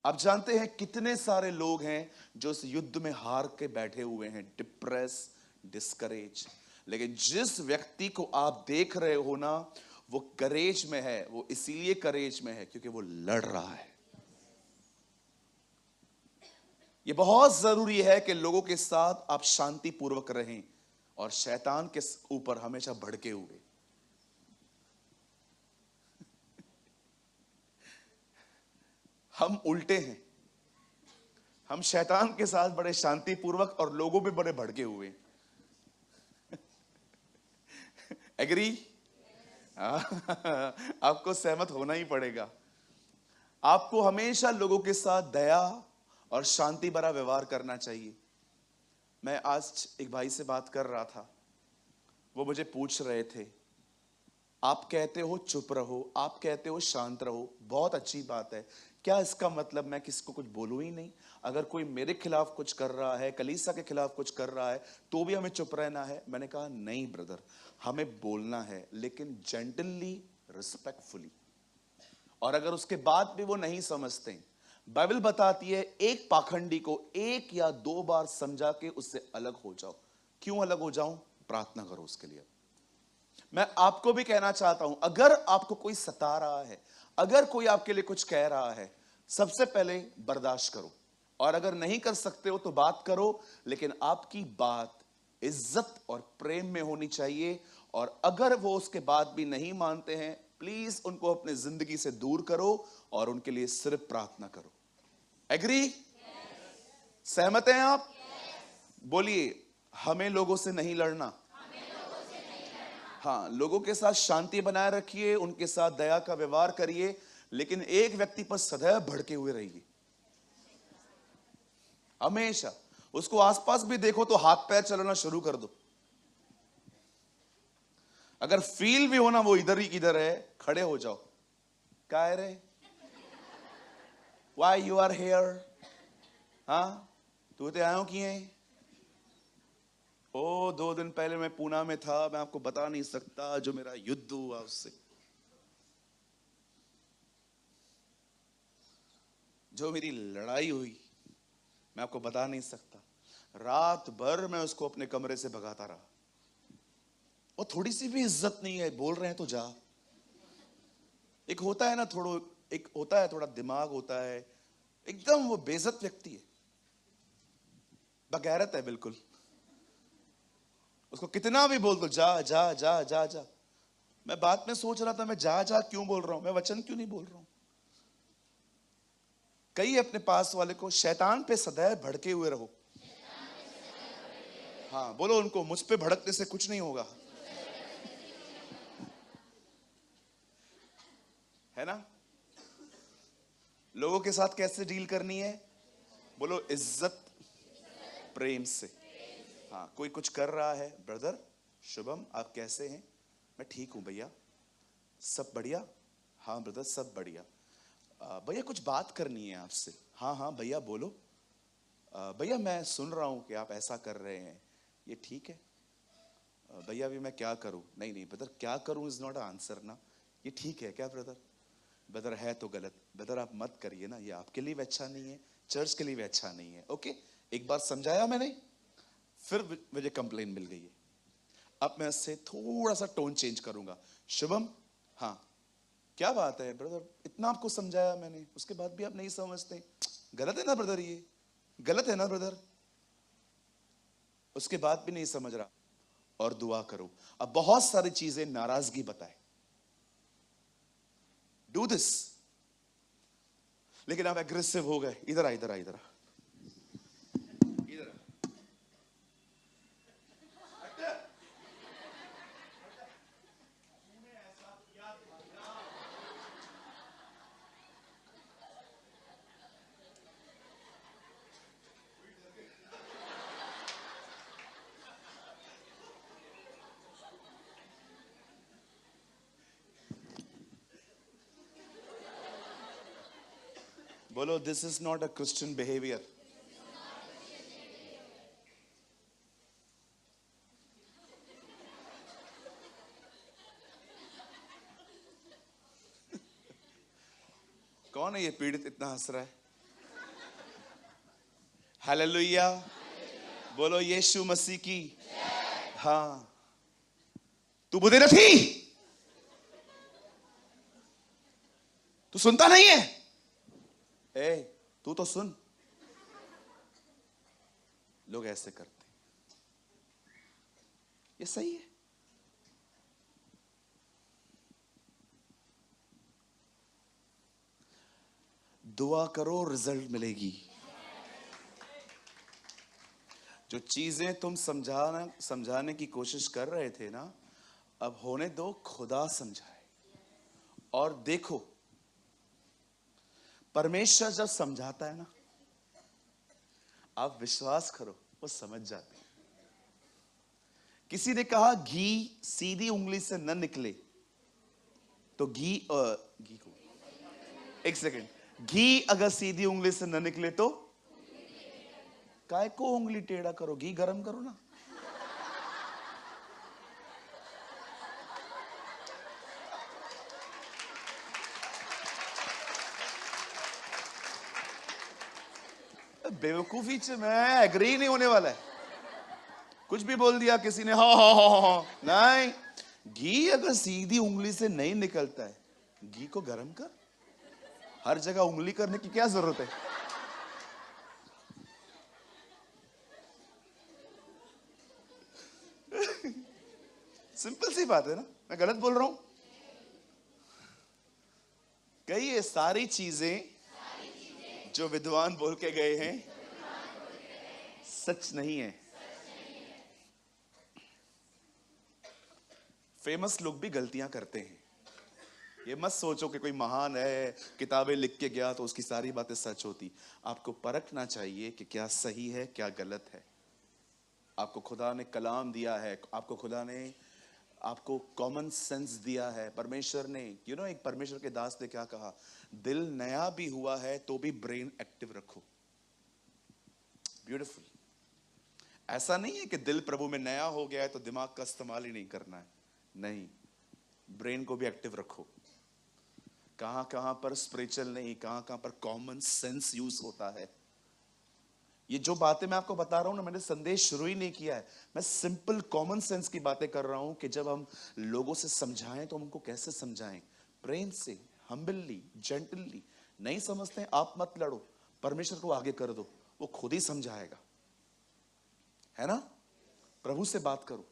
आप जानते हैं कितने सारे लोग हैं जो इस युद्ध में हार के बैठे हुए हैं, डिप्रेस, डिस्करेज। लेकिन जिस व्यक्ति को आप देख रहे हो ना, वो करेज में है। वो इसीलिए करेज में है क्योंकि वो लड़ रहा है। ये बहुत जरूरी है कि लोगों के साथ आप शांतिपूर्वक रहें और शैतान के ऊपर हमेशा भड़के हुए। हम उल्टे हैं, हम शैतान के साथ बड़े शांतिपूर्वक और लोगों पे बड़े भड़के हुए। एग्री? आपको सहमत होना ही पड़ेगा। आपको हमेशा लोगों के साथ दया और शांति भरा व्यवहार करना चाहिए। मैं आज एक भाई से बात कर रहा था, वो मुझे पूछ रहे थे, आप कहते हो चुप रहो, आप कहते हो शांत रहो, बहुत अच्छी बात है, क्या इसका मतलब मैं किसको कुछ बोलूं ही नहीं? अगर कोई मेरे खिलाफ कुछ कर रहा है, कलीसिया के खिलाफ कुछ कर रहा है, तो भी हमें चुप रहना है? मैंने कहा नहीं ब्रदर, हमें बोलना है, लेकिन जेंटली, रिस्पेक्टफुली। और अगर उसके बाद भी वो नहीं समझते, बाइबल बताती है एक पाखंडी को एक या दो बार समझा के उससे अलग हो जाओ। क्यों अलग हो जाऊं? प्रार्थना करो उसके लिए। मैं आपको भी कहना चाहता हूं, अगर आपको कोई सता रहा है, अगर कोई आपके लिए कुछ कह रहा है, सबसे पहले बर्दाश्त करो। और अगर नहीं कर सकते हो तो बात करो, लेकिन आपकी बात इज्जत और प्रेम में होनी चाहिए। और अगर वो उसके बाद भी नहीं मानते हैं, प्लीज उनको अपने जिंदगी से दूर करो और उनके लिए सिर्फ प्रार्थना करो। एग्री? सहमत हैं आप? बोलिए, हमें लोगों से नहीं लड़ना। हाँ, लोगों के साथ शांति बनाए रखिए, उनके साथ दया का व्यवहार करिए, लेकिन एक व्यक्ति पर सदैव भड़के हुए रहिए। हमेशा उसको आसपास भी देखो तो हाथ पैर चलाना शुरू कर दो। अगर फील भी होना वो इधर ही किधर है, खड़े हो जाओ। क्या है रे? Why you are here? हाँ, तू तो आयो किए? ओ, 2 दिन पहले मैं पूना में था, मैं आपको बता नहीं सकता जो मेरा युद्ध हुआ उससे, जो मेरी लड़ाई हुई, मैं आपको बता नहीं सकता। रात भर मैं उसको अपने कमरे से भगाता रहा। और थोड़ी सी भी इज्जत नहीं है, बोल रहे हैं तो जा। एक होता है ना, एक होता है, थोड़ा दिमाग होता है, एकदम वो बेइज्जत व्यक्ति है, बगैरत है बिल्कुल। उसको कितना भी बोल दो, जा जा जा जा जा। मैं बाद में सोच रहा था, मैं जा जा क्यों बोल रहा हूं, मैं वचन क्यों नहीं बोल रहा हूं। कई अपने पास वाले को, शैतान पे सदैव भड़के हुए रहो। हाँ, बोलो उनको, मुझ पे भड़कने से कुछ नहीं होगा। है ना? लोगों के साथ कैसे डील करनी है? बोलो, इज्जत, प्रेम से। हाँ, कोई कुछ कर रहा है, ब्रदर शुभम आप कैसे हैं? मैं ठीक हूं भैया। सब बढ़िया? हाँ ब्रदर, सब बढ़िया। भैया कुछ बात करनी है आपसे। हाँ हाँ भैया बोलो। भैया मैं सुन रहा हूं कि आप ऐसा कर रहे हैं, ये ठीक है? भैया अभी मैं क्या करूं? नहीं नहीं ब्रदर, क्या करूं इज नॉट आंसर ना। ये ठीक है क्या ब्रदर? ब्रदर है तो गलत। ब्रदर आप मत करिए ना, ये आपके लिए भी अच्छा नहीं है, चर्च के लिए भी अच्छा नहीं है। ओके, एक बार समझाया मैंने, फिर मुझे कंप्लेन मिल गई है। अब मैं इससे थोड़ा सा टोन चेंज करूंगा। शुभम, हाँ क्या बात है ब्रदर, इतना आपको समझाया मैंने, उसके बाद भी आप नहीं समझते, गलत है ना ब्रदर, ये गलत है ना ब्रदर? उसके बाद भी नहीं समझ रहा, और दुआ करो। अब बहुत सारी चीजें नाराजगी बताए, डू दिस, लेकिन आप एग्रेसिव हो गए। इधर आ, इधर आ, इधर आ, इधर आ। बोलो, this is not a Christian behaviour. कौन है ये पीड़ित, इतना हंस रहा है? हालेलुया। बोलो यीशु मसीह की। हाँ, तू बुद्धि नहीं, तू सुनता नहीं है। ए, तू तो सुन। लोग ऐसे करते, ये सही है। दुआ करो, रिजल्ट मिलेगी। जो चीजें तुम समझाने की कोशिश कर रहे थे ना, अब होने दो, खुदा समझाए। और देखो, परमेश्वर जब समझाता है ना, आप विश्वास करो, वो समझ जाते हैं। किसी ने कहा घी सीधी उंगली से न निकले तो घी को, एक सेकंड, घी अगर सीधी उंगली से न निकले तो काय को उंगली टेढ़ा करो, घी गरम करो ना। बेवकूफी से मैं एग्री नहीं होने वाला है। कुछ भी बोल दिया किसी ने, हा नहीं। घी अगर सीधी उंगली से नहीं निकलता है, घी को गरम कर। हर जगह उंगली करने की क्या जरूरत है? सिंपल सी बात है ना, मैं गलत बोल रहा हूं? कई ये सारी चीजें जो विद्वान बोल के गए हैं सच नहीं है। फेमस लोग भी गलतियां करते हैं। ये मत सोचो कि कोई महान है, किताबें लिख के गया तो उसकी सारी बातें सच होती। आपको परखना चाहिए कि क्या सही है, क्या गलत है। आपको खुदा ने कलाम दिया है, आपको खुदा ने आपको कॉमन सेंस दिया है। परमेश्वर ने एक परमेश्वर के दास ने क्या कहा, दिल नया भी हुआ है तो भी ब्रेन एक्टिव रखो। ब्यूटीफुल। ऐसा नहीं है कि दिल प्रभु में नया हो गया है तो दिमाग का इस्तेमाल ही नहीं करना है, नहीं, ब्रेन को भी एक्टिव रखो। कहां कहां पर स्पिरिचुअल नहीं, कहां कहां पर कॉमन सेंस यूज होता है। ये जो बातें मैं आपको बता रहा हूं ना, मैंने संदेश शुरू ही नहीं किया है, मैं सिंपल कॉमन सेंस की बातें कर रहा हूं कि जब हम लोगों से समझाएं तो हम उनको कैसे समझाएं, प्रेम से, हम्बली, जेंटली। नहीं समझते हैं, आप मत लड़ो, परमेश्वर को आगे कर दो, वो खुद ही समझाएगा, है ना। प्रभु से बात करो,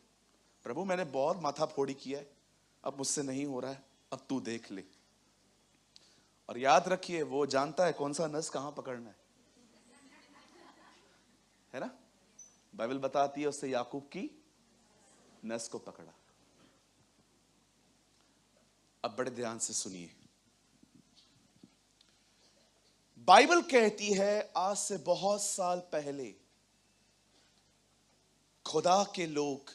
प्रभु मैंने बहुत माथा फोड़ी किया है, अब मुझसे नहीं हो रहा है, अब तू देख ले। और याद रखिए, वो जानता है कौन सा नस कहां पकड़ना है ना। बाइबल बताती है उससे याकूब की नस को पकड़ा। अब बड़े ध्यान से सुनिए, बाइबल कहती है आज से बहुत साल पहले खुदा के लोग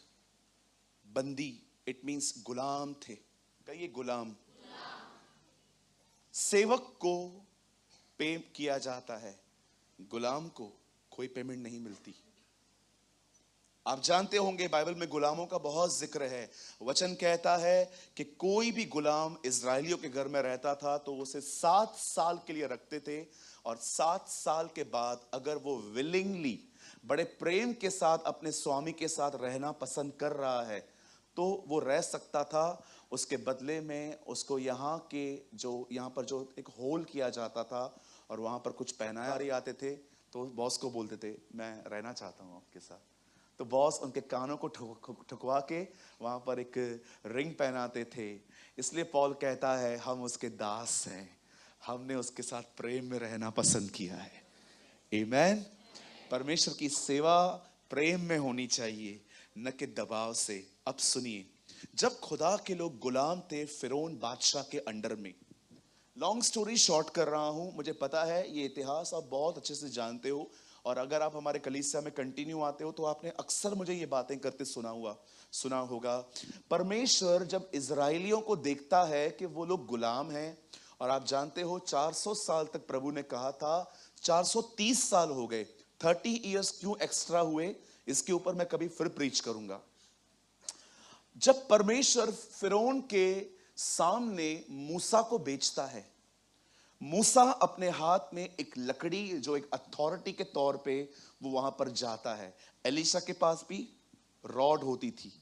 बंदी, इट मींस गुलाम थे। कहिए गुलाम। सेवक को पे किया जाता है, गुलाम को कोई पेमेंट नहीं मिलती। आप जानते होंगे बाइबल में गुलामों का बहुत जिक्र है। वचन कहता है कि कोई भी गुलाम इजरायलियों के घर में रहता था तो उसे 7 साल के लिए रखते थे, और 7 साल के बाद अगर वो विलिंगली, बड़े प्रेम के साथ अपने स्वामी के साथ रहना पसंद कर रहा है तो वो रह सकता था। उसके बदले में उसको यहाँ पर जो एक होल किया जाता था और वहां पर कुछ पहनाए आते थे, तो बॉस को बोलते थे मैं रहना चाहता हूं आपके साथ। तो बॉस उनके कानों को ठुकवा के वहां पर एक रिंग पहनाते थे। इसलिए पौल कहता है हम उसके दास हैं, हमने उसके साथ प्रेम में रहना पसंद किया है। आमीन। परमेश्वर की सेवा प्रेम में होनी चाहिए, न कि दबाव से। अब सुनिए, जब खुदा के लोग गुलाम थे फिरौन बादशाह के अंडर में, लॉन्ग स्टोरी शॉर्ट कर रहा हूं, मुझे पता है ये इतिहास आप बहुत अच्छे से जानते हो, और अगर आप हमारे कलीसिया में कंटिन्यू आते हो तो आपने अक्सर मुझे ये बातें करते सुना होगा। परमेश्वर जब इजराइलियों को देखता है कि वो लोग गुलाम हैं, और आप जानते हो 400 साल तक प्रभु ने कहा था, 430 साल हो गए, 30 इयर्स क्यों एक्स्ट्रा हुए, इसके ऊपर मैं कभी फिर प्रीच करूंगा। जब परमेश्वर फिरौन के सामने मूसा को बेचता है, मूसा अपने हाथ में एक लकड़ी, जो एक अथॉरिटी के तौर पे वो वहां पर जाता है। एलिशा के पास भी रॉड होती थी।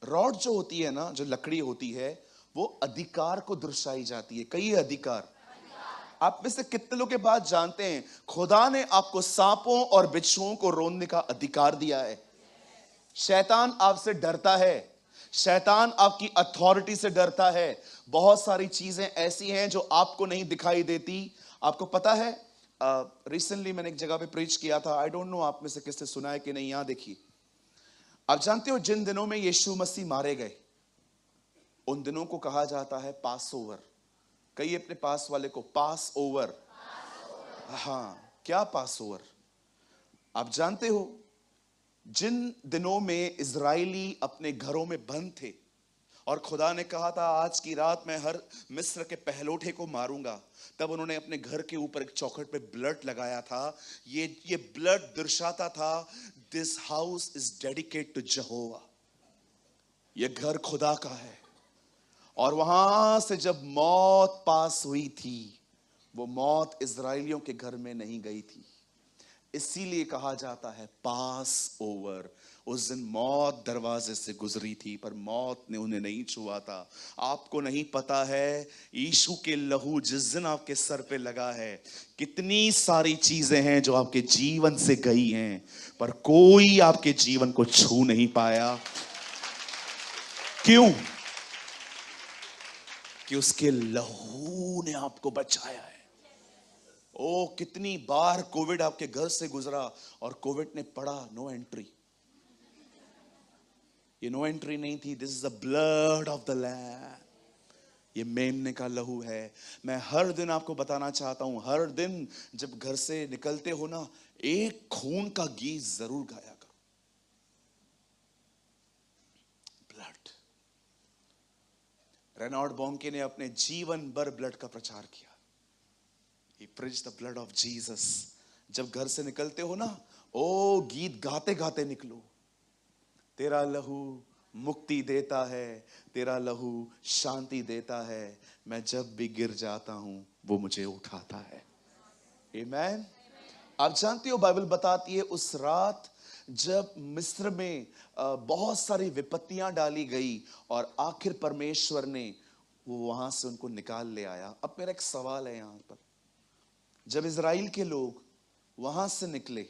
रॉड जो होती है ना, जो लकड़ी होती है, वो अधिकार को दर्शाई जाती है। कई अधिकार। आप में से कितने लोग के बात जानते हैं, खुदा ने आपको सांपों और बिच्छुओं को रोकने का अधिकार दिया है। शैतान आपसे डरता है, शैतान आपकी अथॉरिटी से डरता है। बहुत सारी चीजें ऐसी हैं जो आपको नहीं दिखाई देती। आपको पता है, रिसेंटली मैंने एक जगह पे प्रीच किया था, आई डोंट नो आप में से किसने सुना है कि नहीं। यहां देखिए, आप जानते हो जिन दिनों में यीशु मसीह मारे गए, उन दिनों को कहा जाता है पास ओवर। कहिए अपने पास वाले को, पास ओवर। हाँ, क्या पास ओवर? आप जानते हो जिन दिनों में इजराइली अपने घरों में बंद थे और खुदा ने कहा था आज की रात मैं हर मिस्र के पहलोठे को मारूंगा, तब उन्होंने अपने घर के ऊपर एक चौखट पे ब्लड लगाया था। ये ब्लड दर्शाता था this house is dedicate to यहोवा, ये घर खुदा का है। और वहां से जब मौत पास हुई थी, वो मौत इजराइलियों के घर में नहीं गई थी। इसीलिए कहा जाता है पास ओवर। उस दिन मौत दरवाजे से गुजरी थी, पर मौत ने उन्हें नहीं छुआ था। आपको नहीं पता है, यीशु के लहू जिस दिन आपके सर पे लगा है, कितनी सारी चीजें हैं जो आपके जीवन से गई हैं, पर कोई आपके जीवन को छू नहीं पाया। क्यों? कि उसके लहू ने आपको बचाया है। ओ, कितनी बार कोविड आपके घर से गुजरा और कोविड ने पढ़ा नो एंट्री। ये नो एंट्री नहीं थी, this is the blood of the lamb. ये मेमने का लहू है। मैं हर दिन आपको बताना चाहता हूं, हर दिन जब घर से निकलते हो ना, एक खून का गीत जरूर गाया करो। ब्लड। रेनॉल्ड बॉन्के ने अपने जीवन भर ब्लड का प्रचार किया। He preached the blood of Jesus. जब घर से निकलते हो ना, ओ गीत गाते गाते निकलो। तेरा लहू मुक्ति देता है, तेरा लहू शांति देता है, मैं जब भी गिर जाता हूं वो मुझे उठाता है। आमीन। आप जानते हो, बाइबल बताती है उस रात जब मिस्र में बहुत सारी विपत्तियां डाली गई और आखिर परमेश्वर ने वो वहां से उनको निकाल ले आया। अब मेरा एक सवाल है यहां पर, जब इजराइल के लोग वहां से निकले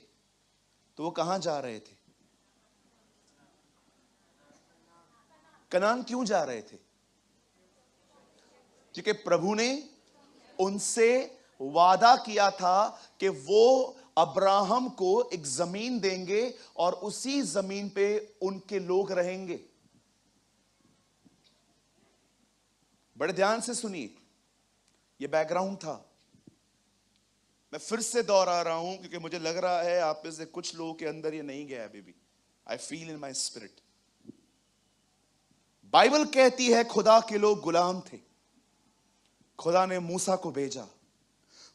तो वो कहां जा रहे थे? कनान क्यों जा रहे थे? क्योंकि प्रभु ने उनसे वादा किया था कि वो अब्राहम को एक जमीन देंगे और उसी जमीन पे उनके लोग रहेंगे। बड़े ध्यान से सुनिए, ये बैकग्राउंड था। मैं फिर से दोहरा रहा हूं क्योंकि मुझे लग रहा है आप में से कुछ लोगों के अंदर ये नहीं गया अभी भी। I feel in my spirit. Bible कहती है खुदा के लोग गुलाम थे, खुदा ने मूसा को भेजा।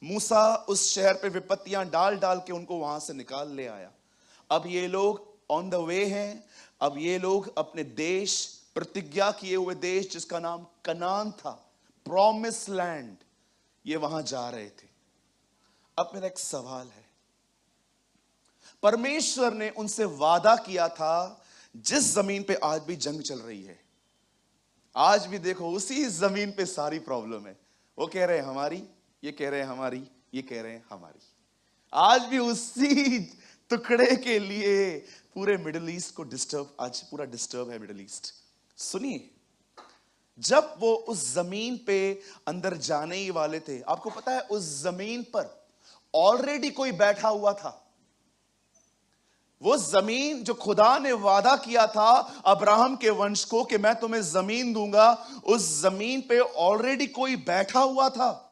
मूसा उस शहर पे विपत्तियां डाल डाल के उनको वहां से निकाल ले आया। अब ये लोग ऑन द वे हैं। अब ये लोग अपने देश, प्रतिज्ञा किए हुए देश जिसका नाम कनान था, प्रॉमिस लैंड, ये वहां जा रहे थे। अब मेरा एक सवाल है, परमेश्वर ने उनसे वादा किया था जिस जमीन पे आज भी जंग चल रही है, आज भी देखो उसी जमीन पे सारी प्रॉब्लम है। वो कह रहे हैं हमारी, ये कह रहे हैं हमारी, ये कह रहे हैं हमारी। आज भी उसी टुकड़े के लिए पूरे मिडिल ईस्ट को डिस्टर्ब, आज पूरा डिस्टर्ब है मिडिल ईस्ट। सुनिए, जब वो उस जमीन पे अंदर जाने ही वाले थे, आपको पता है उस जमीन पर ऑलरेडी कोई बैठा हुआ था। वो जमीन जो खुदा ने वादा किया था अब्राहम के वंश को कि मैं तुम्हें जमीन दूंगा, उस जमीन पे ऑलरेडी कोई बैठा हुआ था।